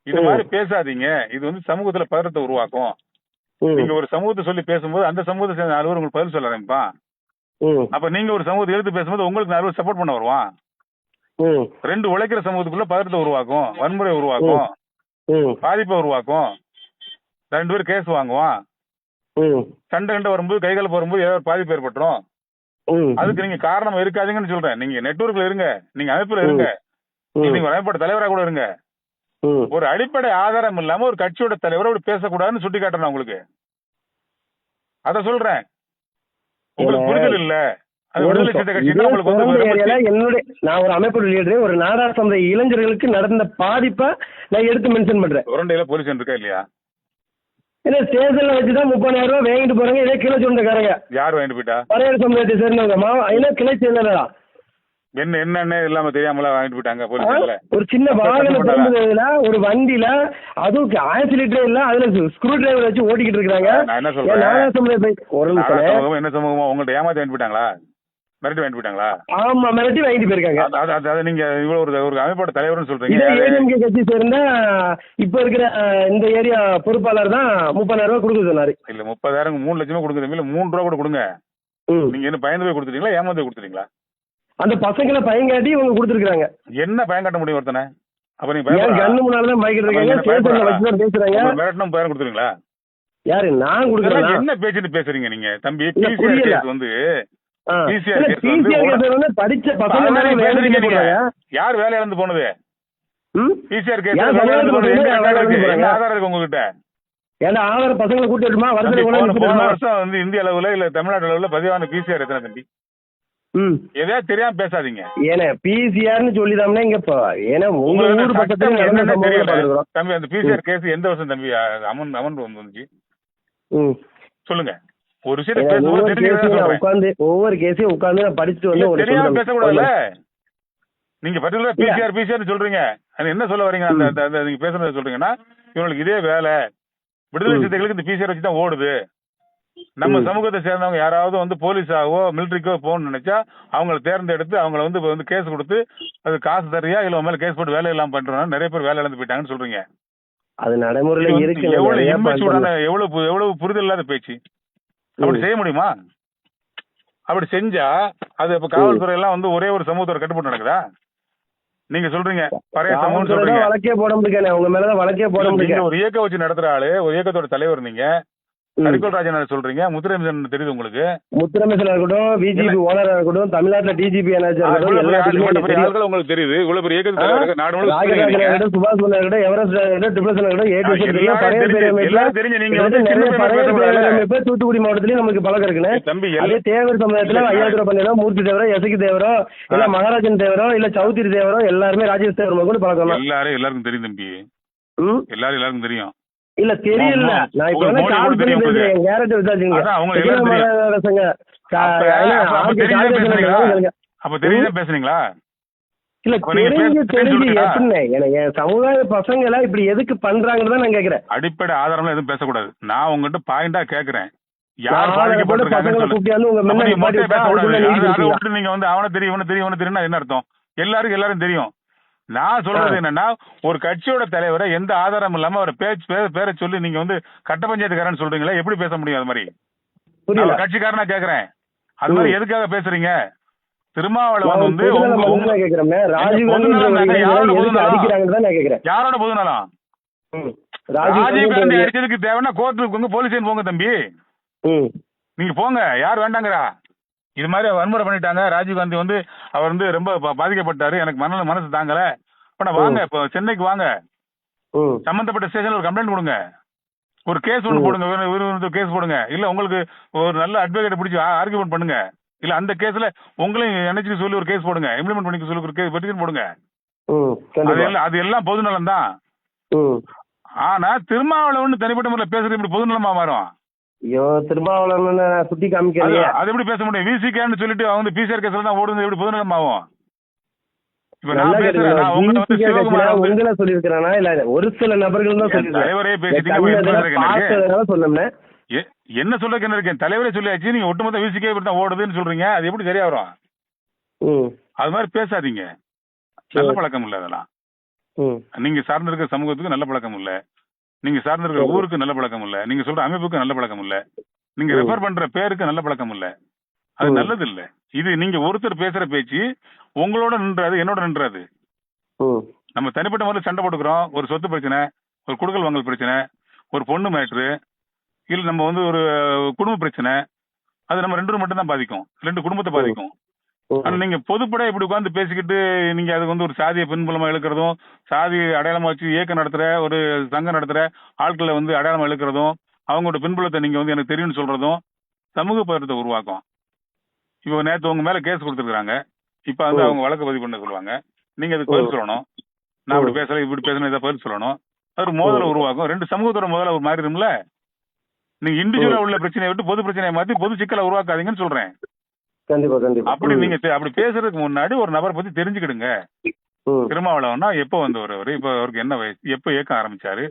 இது மாதிரி பேசாதீங்க, இது வந்து சமூகத்துல பதறத்தை உருவாக்கும். நீங்க ஒரு சமூகத்தை சொல்லி பேசும்போது அந்த சமூகத்தை சேர்ந்த 4 பேர் உங்களுக்கு பதில் சொல்ல ஆரம்பிப்பான். அப்ப நீங்க ஒரு சமூகத்தை எடுத்து பேசும்போது உங்களுக்கு 4 பேர் சப்போர்ட் பண்ண வருவான். 2 உழைக்கிற சமூகத்துக்குள்ள பதறத்தை உருவாக்கும், வன்முறை உருவாக்கும், பாதிப்பை உருவாக்கும். 2 பேர் கேஸ் வாங்குவான். சண்டை வரும்போது கைகால வரும்போது ஏதாவது பாதிப்பு ஏற்பட்டுரும். அதுக்கு நீங்க காரணம் இருக்காதீங்கன்னு சொல்றேன். நீங்க நெட்வொர்க்ல இருங்க, நீங்க அமைப்புல இருங்க, நீங்க ஒரு அமைப்போட தலைவரா கூட இருங்க. ஒரு அடிப்படை ஆதாரம் இல்லாம ஒரு கட்சியோட தலைவரை அப்படி பேசக்கூடாதுன்னு சுட்டி காட்டுறேன் உங்களுக்கு. அத சொல்றேன். உங்களுக்கு புரிதல் இல்ல. அது விடுதலை சிறுத்தை கட்சின்னா உங்களுக்கு என்னுடைய நான் ஒரு அமைப்பு லீடர், ஒரு நாடார் சமுதாய இளைஞர்களுக்கு நடந்த பாதிப்பை நான் எடுத்து மென்ஷன் பண்றேன். உரண்டையில போலீஸ் இருக்கா இல்லையா? ஏன்னா ஸ்டேஷன்ல வச்சுதான் 30,000 ரூபாய் வாங்கிட்டு போறாங்க. இதே கிளை சொந்தக்காரங்க. யார் வாங்கிட்டு போயிட்டா? பறையர் சமுதாயத்தை சேர்ந்தவங்க. ஏன்னா கிளை சேர்ந்தா என்னன்னு இல்லாம தெரியாமல வாங்கிட்டு போயிட்டாங்க போலீஸ்ல. ஒரு சின்ன வாகனத்துல ஒரு வண்டியில அதுவும் 1000 லிட்டர் இல்ல, அதுல ஸ்க்ரூ டிரைவர் வச்சு ஓட்டிக்கிட்டு இருக்காங்க. என்ன சொல்றேன், என்ன சமூகமா உங்கள்ட்ட ஏமாத்தி வாங்கிட்டு போயிட்டாங்களா? மிரட்டி வாங்கிட்டு போயிட்டாங்களா? ஆமா, மிரட்டி வாங்கிட்டு போயிருக்காங்க. அதாவது நீங்க இவ்வளவு ஒரு அமைப்போட தலைவர்னு சொல்றீங்க. ஏடிஎம்கே கட்சி சேர்ந்த இப்ப இருக்கிற இந்த ஏரியா பொறுப்பாளர் தான் 30,000 ரூபாய் கொடுக்க சொன்னாரு. இல்ல 30,000 3 லட்சமா கொடுக்குறீங்க, இல்ல 3 ரூபா கூட கொடுங்க. நீங்க என்ன பயந்து போய் கொடுத்துட்டீங்களா, ஏமாந்து கொடுத்துட்டீங்களா? அந்த பசங்களை பயங்காட்டி இவங்க கொடுத்துருக்காங்க. என்ன பயங்காட்ட முடியும் ஒருத்தனை? அப்ப நீங்க கண்ணு முன்னாலதான் பயக்கிட்டு இருக்காங்க, பேசுறாங்க. மிரட்டணும் பயம் கொடுத்துருங்களா? யாரு? நான் கொடுக்குறேன். என்ன பேசிட்டு பேசுறீங்க நீங்க தம்பி? பிசிஆர் கேஸ் வந்து படிச்ச பசங்க யார் வேலை இழந்து போனது? பிசிஆர் கேஸ் ஆதாரம் இருக்கு உங்ககிட்ட? ஏன்னா ஆதாரம் பசங்களை கூட்டி வருமா? வருஷம் வந்து இந்திய அளவுல இல்ல தமிழ்நாடு அளவுல பதிவான பிசிஆர் எத்தனை தம்பி? எதையாவது தெரியாம பேசாதீங்க. ஏன்னா பிசிஆர்னு சொல்லிதாம்னா இங்க ஏன்னா உங்க ஊர் பக்கத்துல என்னன்னு தெரியல தம்பி. அந்த பிசிஆர் கேஸ் எந்த வருஷம் தம்பி அமன் வந்துச்சு சொல்லுங்க. ஒரு விஷயத்தை பேசும்போது உட்கார்ந்து ஒவ்வொரு கேஸையும் உட்கார்ந்து நான் படிச்சுட்டு வந்து தெரியாம பேசக்கூடாதுல்ல. நீங்க பர்டிகுலரா பிசிஆர் சொல்றீங்க, அது என்ன சொல்ல வரீங்க? அந்த நீங்க பேசுறத சொல்றீங்கன்னா இவங்களுக்கு இதே வேலை, விடுதலை சிறுத்தைகளுக்கு இந்த பிசிஆர் வச்சு தான் ஓடுது. நம்ம சமூகத்தை சேர்ந்தவங்க யாராவது வந்து போலீஸாவோ மிலிட்டரிக்கோ போகணும்னு நினைச்சா அவங்களை தேர்ந்தெடுத்து அவங்கள வந்து கேஸ் கொடுத்து அது காசு தரியா இல்ல மேல கேஸ் போட்டு வேலை இல்லாம பண்றோம். நிறைய பேர் வேலை இழந்து போயிட்டாங்கன்னு சொல்றீங்க. அது நடைமுறையில இருக்கு. எவ்வளவு இன்மெச்சூர்டான எவ்வளவு புரிதல் இல்லாத பேச்சு. அப்படி செய்ய முடியுமா? அப்படி செஞ்சா அது இப்ப காவல்துறை எல்லாம் வந்து ஒரே ஒரு சமூகத்தோட கட்டுப்பாடு நடக்குதா? நீங்க சொல்றீங்க பழைய சமூகம் சொல்றீங்க, வழக்கே போட முடியல. உங்க மேலதான் வழக்கே போட முடியல. ஒரு இயக்கம் வச்சு நடத்துற ஆளு, ஒரு இயக்கத்தோட தலைவர் நீங்க. கரிகோல் ராஜன் சொல்றீங்க, முத்துரமேசன் தெரியுது உங்களுக்கு? முத்துரமேசன் இருக்கட்டும், பிஜேபி ஓனரா இருக்கட்டும், தமிழ்நாட்டுல டிஜிபி ஆட்கள் உங்களுக்கு தெரியுது. இவ்வளவு பெரிய இயக்கத்தில் நாடு முழுக்க சுபாஷ் இருக்கட்டும், எவரெஸ்ட் இருக்கட்டும், டிப்ளசன் இருக்கட்டும், தூத்துக்குடி மாவட்டத்திலயும் நமக்கு பழக்கம் இருக்குன்னு தம்பி. அதே தேவர் சமுதாயத்துல ஐயாயிரம் பண்ணி மூர்த்தி தேவரோ, எசகி தேவரோ, இல்ல மகாராஜன் தேவரோ, இல்ல சௌத்ரி தேவரோ, எல்லாருமே ராஜேஷ் தேவர் கூட பழக்கம். எல்லாருக்கும் தெரியும் தம்பி, எல்லாருக்கும் தெரியும். இல்ல தெரியல, நான் இப்ப கால் பண்ணி பேசுறேன். கேரட் விசாரிச்சுங்க. அப்ப தெரிஞ்ச பேசுறீங்களா? இல்ல தெரிஞ்சு எப்படின்னு என் சமுதாய பசங்க எல்லாம் இப்படி எதுக்கு பண்றாங்கன்னு தான் நான் கேக்குறேன். அடிப்படை ஆதாரம் எதுவும் பேசக்கூடாது. நான் உங்ககிட்ட பாயிண்டா கேக்குறேன். யார் பாதிக்கப்பட்டிருக்காங்க நீங்க வந்து அவனை தெரியும் இவனை தெரியும் இவனை தெரியும் என்ன அர்த்தம்? எல்லாரும் தெரியும். நான் சொல்றது என்னன்னா, ஒரு கட்சியோட தலைவரை எந்த ஆதாரம் இல்லாம அவர் பேரை சொல்லி நீங்க வந்து கட்ட பஞ்சாயத்துக்காரன்னு சொல்றீங்களா? எப்படி பேச முடியும்? அது மாதிரி கட்சிக்காரனா கேக்குறேன். அது மாதிரி எதுக்காக பேசுறீங்க? திருமாவளவன் வந்து யாரோட பொதுநலம்? ராஜீவ் காந்தி அடிச்சதுக்கு தேவைன்னா கோர்ட்டுக்கு போலீஸ் போங்க தம்பி, நீங்க போங்க. யார் வேண்டாங்கிறா? இது மாதிரி வன்முறை பண்ணிட்டாங்க, ராஜீவ் காந்தி வந்து அவர் வந்து ரொம்ப பாதிக்கப்பட்டாரு, எனக்கு மனசு தாங்கல. இப்ப வாங்க, இப்ப சென்னைக்கு வாங்க, சம்பந்தப்பட்ட ஸ்டேஷன்ல ஒரு கம்ப்ளைண்ட் கொடுங்க, ஒரு கேஸ் ஒன்று போடுங்க, கேஸ் போடுங்க. இல்ல உங்களுக்கு ஒரு நல்ல அட்வொகேட் பிடிச்சி ஆர்குமெண்ட் பண்ணுங்க. இல்ல அந்த கேஸ்ல உங்களையும் நினைச்சு சொல்லி ஒரு கேஸ் போடுங்க, இம்ப்ளிமெண்ட் பண்ணிக்க சொல்லி ஒரு பெட்டிஷன் போடுங்க. அது எல்லாம் பொதுநலம் தான். ஆனா திருமாவளவன் தனிப்பட்ட முறையில் பேசுறது இப்படி பொதுநலமா மாறும்? ஐயோ, திருமாவளவன் சுத்தி காமிக்காது. அது எப்படி பேச முடியும்? விசிகேன்னு சொல்லிட்டு அவங்க பிசிஆர் கேஸ்ல தான் ஓடுது, எப்படி பொதுநலம் ஆகும்? உங்களை சொல்லிருக்கானா? இல்ல ஒரு சில நபர்கள் தான் சொல்லிருக்காங்க. சொன்னேன். என்ன சொல்றதுக்கு என்ன இருக்கேன், தலைவரே சொல்லியாச்சு, நீங்க ஒட்டுமொத்த விசிகே இப்படி தான் ஓடுதுன்னு சொல்றீங்க, அது எப்படி சரியா வரும்? அது மாதிரி பேசாதீங்க, நல்ல பழக்கம் இல்ல அதெல்லாம். நீங்க சார்ந்திருக்கிற சமூகத்துக்கு நல்ல பழக்கம் இல்ல, நீங்க சார்ந்திருக்கிற ஊருக்கு நல்ல பழக்கம் இல்ல, நீங்க சொல்ற அமைப்புக்கு நல்ல பழக்கம் இல்ல, நீங்க ரெஃபர் பண்ற பேருக்கு நல்ல பழக்கம் இல்ல, அது நல்லது இல்ல. இது நீங்க ஒருத்தர் பேசுற பேச்சு உங்களோட நின்றாது, என்னோட நின்றாது. நம்ம தனிப்பட்ட முறையில் சண்டை போட்டுக்கிறோம், ஒரு சொத்து பிரச்சனை, ஒரு குடுக்கல் வாங்கல் பிரச்சனை, ஒரு பொண்ணு மேட்ரு, இல்ல நம்ம வந்து ஒரு குடும்ப பிரச்சனை, அது நம்ம 2 மட்டும் தான் பாதிக்கும், 2 குடும்பத்தை பாதிக்கும். ஆனா நீங்க பொதுப்பட இப்படி உட்கார்ந்து பேசிக்கிட்டு நீங்க அதுக்கு வந்து ஒரு சாதியை பின்புலமா இழுக்கிறதும், சாதி அடையாளமா வச்சு இயக்கம் நடத்துற ஒரு சங்கம் நடத்துற ஆட்களை வந்து அடையாளமா இழுக்கிறதும், அவங்களோட பின்புலத்தை நீங்க வந்து எனக்கு தெரியும்னு சொல்றதும் சமூக பதற்றத்தை உருவாக்கும். இப்போ நேற்று உங்க மேல கேஸ் கொடுத்துருக்காங்க, இப்ப வந்து அவங்க வழக்கு பதிவு பண்ண சொல்லுவாங்க, நீங்க அதுக்கு பதில் சொல்லணும். நான் அப்படி பேசல இப்படி பேசணும், இதை பதில் சொல்லணும். அது ஒரு மோதலை உருவாக்கும், 2 சமூகத்தோட முதல்ல ஒரு மாறிடும்ல. நீங்க இண்டிவிஜுவலா உள்ள பிரச்சனையை விட்டு பொது பிரச்சனையை மாத்தி பொது சிக்கலை உருவாக்காதீங்கன்னு சொல்றேன். கண்டிப்பா கண்டிப்பா. அப்படி நீங்க அப்படி பேசுறதுக்கு முன்னாடி ஒரு நபரை பத்தி தெரிஞ்சுக்கிடுங்க. திருமாவளவன்னா எப்ப வந்தவர், அவரு இப்ப அவருக்கு என்ன வயசு, எப்ப இயக்கம் ஆரம்பிச்சாரு,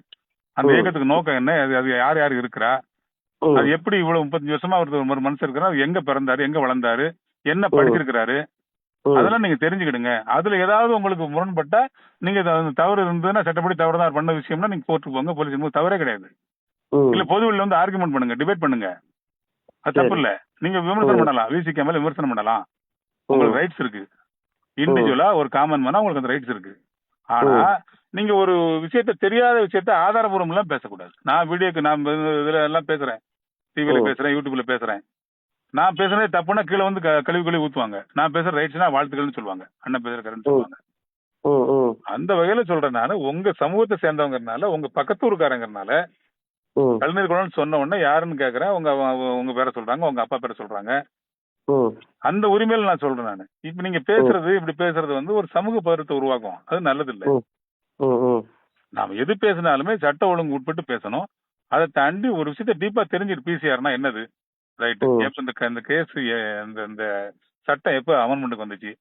அந்த இயக்கத்துக்கு நோக்கம் என்ன, அது யார் யார் இருக்கிறா, அது எப்படி இவ்வளவு 35 வருஷமா ஒரு மனுஷன் இருக்கிறா, எங்க பிறந்தாரு, எங்க வளர்ந்தாரு, என்ன படிச்சிருக்கிறாரு, அதெல்லாம் நீங்க தெரிஞ்சுக்கிடுங்க. அதுல ஏதாவது உங்களுக்கு முரண்பட்டா நீங்க தவறு இருந்ததுன்னா சட்டப்படி தவறுதான் பண்ண விஷயம்னா நீங்க கோர்ட்டுக்கு போங்க, போலீஸ் தவறே கிடையாது. இல்ல பொதுவெளியில வந்து ஆர்குமெண்ட் பண்ணுங்க, டிபேட் பண்ணுங்க, அது தப்பு இல்ல. நீங்க விமர்சனம் பண்ணலாம், விசிகே மேல விமர்சனம் பண்ணலாம், உங்களுக்கு ரைட்ஸ் இருக்கு. இண்டிவிஜுவலா ஒரு காமன் மேனா உங்களுக்கு அந்த ரைட்ஸ் இருக்கு. ஆனா நீங்க ஒரு விஷயத்த தெரியாத விஷயத்த ஆதாரபூர்வம் எல்லாம் பேசக்கூடாது. நான் வீடியோக்கு நான் இதுல எல்லாம் பேசுறேன், டிவில பேசுறேன், யூடியூப்ல பேசுறேன். நான் பேசுறதே தப்புனா கீழே வந்து கழுவி ஊத்துவாங்க. நான் பேசுற ரைட்ஸ்னா வாழ்த்துக்கள்னு சொல்லுவாங்க, அண்ணன் பேசுற கருன்னு சொல்லுவாங்க. அந்த வகையில சொல்றேன், நானு உங்க சமூகத்தை சேர்ந்தவங்கறனால, உங்க பக்கத்தூருக்காரங்கறனால கலைஞர் குணம்னு சொன்ன உடனே யாருன்னு கேக்குறேன், உங்க பேரை சொல்றாங்க, உங்க அப்பா பேரை சொல்றாங்க. அந்த உரிமையில நான் சொல்றேன் நானு. இப்ப நீங்க பேசுறது இப்படி பேசுறது வந்து ஒரு சமூக பதற்றத்தை உருவாக்கும், அது நல்லது இல்ல. நாம எது பேசினாலுமே சட்ட ஒழுங்கு உட்பட்டு பேசணும். அதை தாண்டி ஒரு விஷயத்த டீப்பா தெரிஞ்சுட்டு பிசிஆர்னா என்னது, ரைட், எப்ப இந்த கேஸ் இந்த சட்டம் எப்ப அமெண்ட்மெண்ட்டுக்கு வந்துச்சு,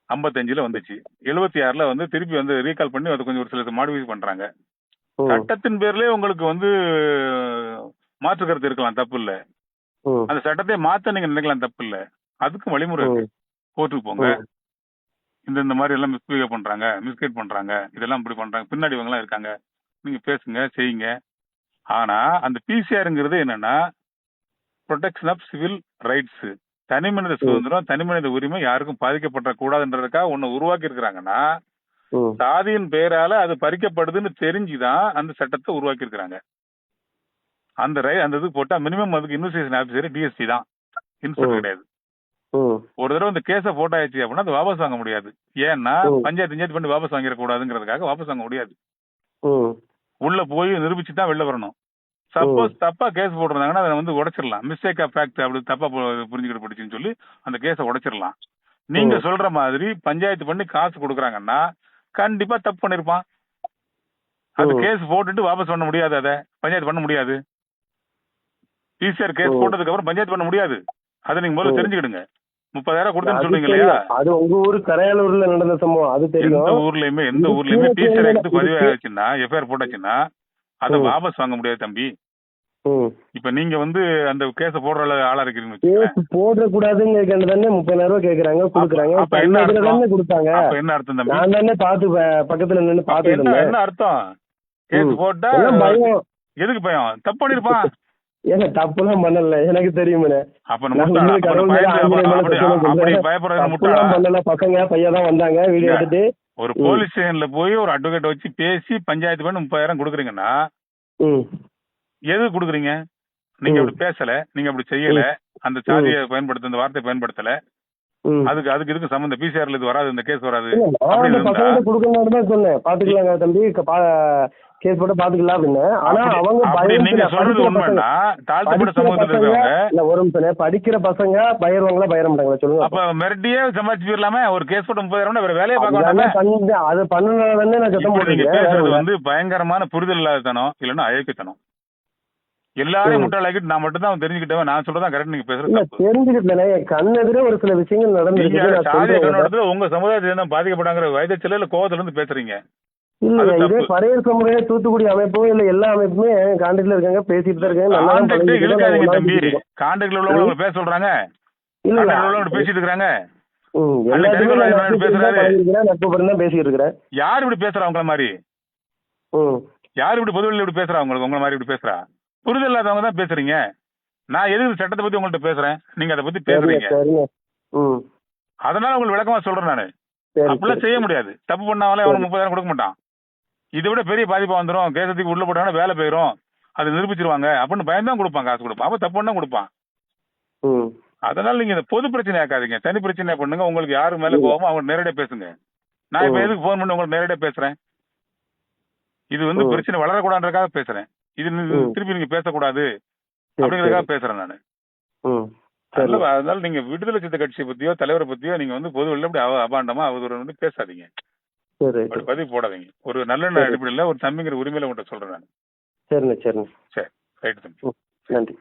55ல வந்துச்சு, 76ல வந்து திருப்பி வந்து ரீகால் பண்ணி அது கொஞ்சம் ஒரு சில மாடிஃபை பண்றாங்க. சட்டத்தின் பேர்லயே உங்களுக்கு வந்து மாற்று கருத்து இருக்கலாம், தப்பு இல்ல. அந்த சட்டத்தை மாத்த நீங்க நினைக்கலாம், தப்பு இல்ல. அதுக்கும் வழிமுறை இருக்கு. கோர்ட்டுக்கு போங்க, இந்த மாதிரி எல்லாம் மிஸ்பிஹேவ் பண்றாங்க, மிஸ்கைட் பண்றாங்க, இதெல்லாம் இப்படி பண்றாங்க, பின்னாடி இவங்க எல்லாம் இருக்காங்க, நீங்க பேசுங்க, செய்யுங்க. ஆனா அந்த பிசிஆர்ங்கிறது என்னன்னா ப்ரொடெக்ஷன் ஆஃப் சிவில் ரைட்ஸ், தனி மனித சுதந்திரம், தனி மனித உரிமை யாருக்கும் பாதிக்கப்பட கூடாதுன்றதுக்காக ஒண்ணு உருவாக்கி இருக்கிறாங்கன்னா, சாதியின் பெயரால அது பறிக்கப்படுதுன்னு தெரிஞ்சுதான் அந்த சட்டத்தை உருவாக்கி இருக்கிறாங்க. அந்த இது போட்டா மினிமம் அதுக்கு இன்வெஸ்டிகேஷன் ஆபீசர் டிஎஸ்பி தான், இன்ஸ்பெக்டர் கிடையாது. ஒரு தடவை இந்த கேஸ போட்டாச்சு அப்படின்னா அது வாபஸ் வாங்க முடியாது. ஏன்னா பஞ்சாயத்து பண்ணி வாபஸ் வாங்கிட கூடாதுங்கிறதுக்காக வாபஸ் வாங்க முடியாது. உள்ள போய் நிரூபிச்சு தான் வெளில வரணும். சப்போஸ் தப்பா கேஸ் போட்டிருந்தாங்கன்னா அதை வந்து உடைச்சிடலாம், மிஸ்டேக் ஆஃப் ஃபேக்ட் அப்படி தப்பா புரிஞ்சுக்கிட்டு போடுச்சுன்னு சொல்லி அந்த கேஸை உடைச்சிடலாம். நீங்க சொல்ற மாதிரி பஞ்சாயத்து பண்ணி காசு கொடுக்குறாங்கன்னா கண்டிப்பா தப்பு பண்ணிருப்பான். அது கேஸ் போட்டுட்டு வாபஸ் பண்ண முடியாது, அதை பஞ்சாயத்து பண்ண முடியாது. பிசிஆர் கேஸ் போட்டதுக்கு அப்புறம் பஞ்சாயத்து பண்ண முடியாது. அதை நீங்க முதல்ல தெரிஞ்சுக்கிடுங்க. 30,000 கொடுத்தேன்னு சொல்றீங்க இல்லையா, அது உங்க ஊரு கரையாலூர்ல நடந்த சம்பவம். அது தெரியும். எந்த ஊர்லயுமே பிசிஆர் ஆக்ட் பதிவு ஆச்சுன்னா, எஃப்ஐஆர் போட்டாச்சுன்னா அதை வாபஸ் வாங்க முடியாது தம்பி. இப்ப நீங்க வந்து அந்த கேஸ போடுற ஆளா இருக்கீங்க, போட கூடாதுன்னு தானே 30,000 ரூபாய் கேக்குறாங்க, குடுக்குறாங்க. அப்ப என்ன அர்த்தம் கொடுத்தாங்க, என்ன அர்த்தம் தம்பி? நான் தானே பாத்து பக்கத்துல நின்னு பாத்து என்ன அர்த்தம்? கேஸ் போட்டா பயம். எதுக்கு பயம்? தப்பு பண்ணிருப்பான். ஏங்க தப்புலாம் பண்ணல, எனக்கு தெரியுமே. அப்ப பசங்க பையதான் வந்தாங்க வீடியோ எடுத்துட்டு. ஒரு போலீஸ் ஸ்டேஷன்ல போய் ஒரு அட்வொகேட் வச்சு பேசி பஞ்சாயத்து பண்ணி 30,000 கொடுக்குறீங்கன்னா எது கொடுக்குறீங்க? நீங்க அப்படி பேசல, நீங்க அப்படி செய்யல, அந்த சாதியை பயன்படுத்த, அந்த வார்த்தையை பயன்படுத்தல, அதுக்கு இதுக்கு சம்பந்தம் பிசிஆர்ல இது வராது, இந்த கேஸ் வராது. சொன்னேன் பாத்துக்கலாங்க தம்பி, கேஸ் போட்டு பாத்துக்கலாம் அப்படின்னு. ஆனா அவங்க நீங்க சொல்றது உண்மைன்னா தாழ்த்தப்பட்ட சமூகத்துல இருக்கவங்க இல்ல, ஒரு நிமிஷம், படிக்கிற பசங்க பயருவாங்களா பயர மாட்டாங்களா சொல்லுங்க. அப்ப மிரட்டியே சமாளிச்சு போயிடலாமே. ஒரு கேஸ் போட்டு 30,000 வேற வேலையை பார்க்க அது பண்ணனே நான் சத்தம் போடுறேன். நீங்க பேசுறது வந்து பயங்கரமான புரிதல் இல்லாதத்தனம், இல்லன்னா அயக்கத்தனம். எல்லாரையும் முட்டாளாக்கிட்டு நான் மட்டும் தான் தெரிஞ்சுக்கிட்டேன், நான் சொல்றதான் கரெக்ட். நீங்க பேசுறது தெரிஞ்சுக்கிட்டேன். கண்ணெதிரே ஒரு சில விஷயங்கள் நடந்து உங்க சமுதாயத்துல பாதிக்கப்படாங்கிற வயதச்சில கோவத்துல இருந்து பேசுறீங்க. இல்ல அது இதே தப்பு. பரையர் சமுதாய தூத்துக்குடி அமைப்பும் இல்ல எல்லா அமைப்புமே கான்டாக்ட்ல இருக்காங்க, பேசிட்டு தான் இருக்காங்க, நல்லா தான் கான்டாக்டே பழகிட்டு இருக்காங்க, இழுக்காதீங்க ஒண்ணா தம்பி. பேசிட்டு இருக்கோம். கான்டாக்ட்ல உள்ளவங்க அவங்க பேச சொல்றாங்க. இல்ல இல்ல கான்டாக்ட்ல உள்ளவங்க பேசிட்டு இருக்காங்க. அன்னைக்கு எல்லாத்துக்குமே கரிகாலன் நான் என்ன நட்பு தான் பேசுறாரு? பழகிருக்கிறேன், நட்பு பண்ணி தான் பேசிட்டு இருக்கிறேன். யார் இப்படி பேசுறா உங்கள மாதிரி? ம் யார் இப்படி பொதுவெளியில இப்படி பேசுறா உங்களுக்கு உங்கள மாதிரி இப்படி பேசுறா? புரிதல் இல்லாதவங்க தான் பேசுறீங்க. நான் எதுக்கு சட்டத்தை பத்தி உங்கள்ட்ட பேசுறேன், நீங்க அதை பத்தி சரிங்க பேசுறீங்க. சரிங்க. ம் அதனால உங்களுக்கு விளக்கமா சொல்றேன் நானு. சரி அப்படிலாம் சரி செய்ய சரி. முடியாது. தப்பு பண்ணாமலே அவனுக்கு 30,000 கொடுக்க மாட்டான். இதை விட பெரிய பாதிப்பா வந்துரும், கேசத்துக்கு உள்ள போட்டாங்கன்னா வேலை போயிரும், அதை நிரூபிச்சிருவாங்க அப்படின்னு பயந்தான் கொடுப்பான், காசு கொடுப்பான். அப்ப தப்பு பண்ணா கொடுப்பான். ம் அதனால நீங்க இந்த பொது பிரச்சனை ஆக்காதீங்க, தனி பிரச்சனை பண்ணுங்க. உங்களுக்கு யாரு மேல கோவமோ அவங்க நேரடியா பேசுங்க. நான் இப்ப ம் எதுக்கு போன் பண்ணி உங்களுக்கு நேரடியா பேசுறேன்? இது வந்து ம் பிரச்சனை வளரக்கூடாதுக்காக பேசுறேன். இது ம் திருப்பி நீங்க பேசக்கூடாது சரி அப்படிங்கறதுக்காக சரி. பேசுறேன் நானு. ம் சரி. அதனால நீங்க விடுதலை சித்த கட்சியை பத்தியோ தலைவரை பத்தியோ நீங்க வந்து பொது வெளில அப்படி அபாண்டமா அவதூறு வந்து பேசாதீங்க. சரி அப்படி ரைட்டு. பதிவு போடாதீங்க. ஒரு நல்லெண்ண சரி. அடிப்படையில் ஒரு தம்பிங்கிற உரிமையில உங்கள்கிட்ட சொல்றேன் நான். சரிண்ணே சரிண்ணே. சரி, ரைட் தம்பி. ம் நன்றி.